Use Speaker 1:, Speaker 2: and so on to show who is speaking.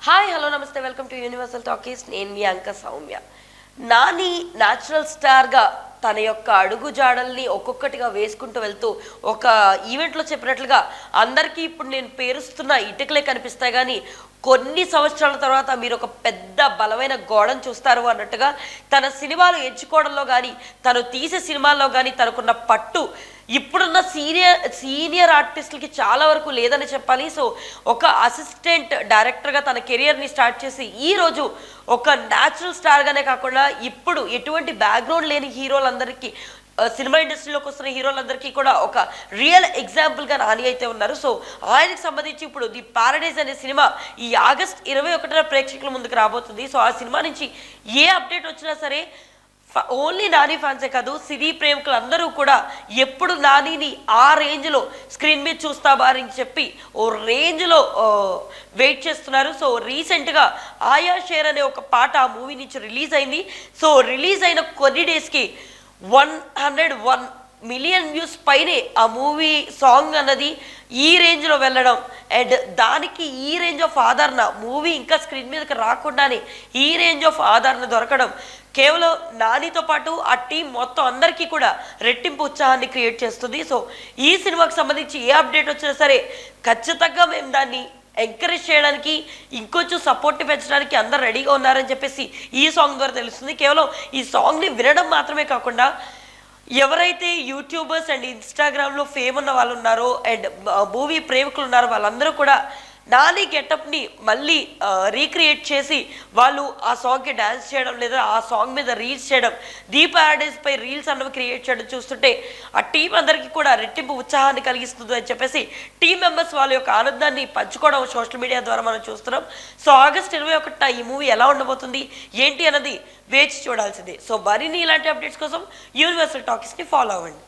Speaker 1: Hi hello నమస్తే welcome to universal talkies. నేను మీ అంక సౌమ్య. నాని న్యాచురల్ స్టార్గా తన యొక్క అడుగు జాడల్ని ఒక్కొక్కటిగా వేసుకుంటూ వెళ్తూ ఒక ఈవెంట్లో చెప్పినట్లుగా అందరికీ ఇప్పుడు నేను పేరుస్తున్న ఇటుకలే కనిపిస్తాయి, కానీ కొన్ని సంవత్సరాల తర్వాత మీరు ఒక పెద్ద బలమైన గోడను చూస్తారు అన్నట్టుగా తన సినిమాలు ఎంచుకోవడంలో కానీ తను తీసే సినిమాల్లో కానీ తనకున్న పట్టు ఇప్పుడున్న సీనియర్ ఆర్టిస్టులకి చాలా వరకు లేదని చెప్పాలి. సో ఒక అసిస్టెంట్ డైరెక్టర్గా తన కెరియర్ని స్టార్ట్ చేసి ఈరోజు ఒక న్యాచురల్ స్టార్గానే కాకుండా ఇప్పుడు ఎటువంటి బ్యాక్గ్రౌండ్ లేని హీరోలందరికీ సినిమా ఇండస్ట్రీలోకి వస్తున్న హీరోలందరికీ కూడా ఒక రియల్ ఎగ్జాంపుల్గా నాని అయితే ఉన్నారు. సో ఆయనకు సంబంధించి ఇప్పుడు ది పారడైజ్ అనే సినిమా ఈ ఆగస్ట్ 21న ప్రేక్షకుల ముందుకు రాబోతుంది. సో ఆ సినిమా నుంచి ఏ అప్డేట్ వచ్చినా సరే ఓన్లీ నాని ఫ్యాన్సే కాదు, సినీ ప్రేమికులు అందరూ కూడా ఎప్పుడు నానిని ఆ రేంజ్లో స్క్రీన్ మీద చూస్తావా అని చెప్పి ఓ రేంజ్లో వెయిట్ చేస్తున్నారు. సో రీసెంట్గా ఆయా షేర్ అనే ఒక పాట ఆ మూవీ నుంచి రిలీజ్ అయింది. సో రిలీజ్ అయిన కొన్ని డేస్కి 101 మిలియన్ వ్యూస్ పైనే ఆ మూవీ సాంగ్ అన్నది ఈ రేంజ్లో వెళ్ళడం, అండ్ దానికి ఈ రేంజ్ ఆఫ్ ఆదరణ, మూవీ ఇంకా స్క్రీన్ మీదకి రాకుండానే ఈ రేంజ్ ఆఫ్ ఆదరణ దొరకడం కేవలం నానితో పాటు ఆ టీం మొత్తం అందరికీ కూడా రెట్టింపు ఉత్సాహాన్ని క్రియేట్ చేస్తుంది. సో ఈ సినిమాకి సంబంధించి ఏ అప్డేట్ వచ్చినా సరే ఖచ్చితంగా మేము దాన్ని ఎంకరేజ్ చేయడానికి, ఇంకొంచెం సపోర్ట్ని పెంచడానికి అందరు రెడీగా ఉన్నారని చెప్పేసి ఈ సాంగ్ ద్వారా తెలుస్తుంది. కేవలం ఈ సాంగ్ని వినడం మాత్రమే కాకుండా ఎవరైతే యూట్యూబర్స్ అండ్ ఇన్స్టాగ్రామ్లో ఫేమ్ ఉన్న వాళ్ళు ఉన్నారో అండ్ మూవీ ప్రేమికులు ఉన్నారో వాళ్ళందరూ కూడా నాని గెటప్ని మళ్ళీ రీక్రియేట్ చేసి వాళ్ళు ఆ సాంగ్కి డ్యాన్స్ చేయడం లేదా ఆ సాంగ్ మీద రీల్స్ చేయడం, ది పారడైజ్పై రీల్స్ అన్నవి క్రియేట్ చేయడం చూస్తుంటే ఆ టీం అందరికీ కూడా రెట్టింపు ఉత్సాహాన్ని కలిగిస్తుంది అని చెప్పేసి టీం మెంబర్స్ వాళ్ళ యొక్క ఆనందాన్ని పంచుకోవడం సోషల్ మీడియా ద్వారా మనం చూస్తున్నాం. సో ఆగస్ట్ 21న ఈ మూవీ ఎలా ఉండబోతుంది ఏంటి అన్నది వేచి చూడాల్సిందే. సో మరిన్ని ఇలాంటి అప్డేట్స్ కోసం యూనివర్సల్ టాకీస్ని ఫాలో అవ్వండి.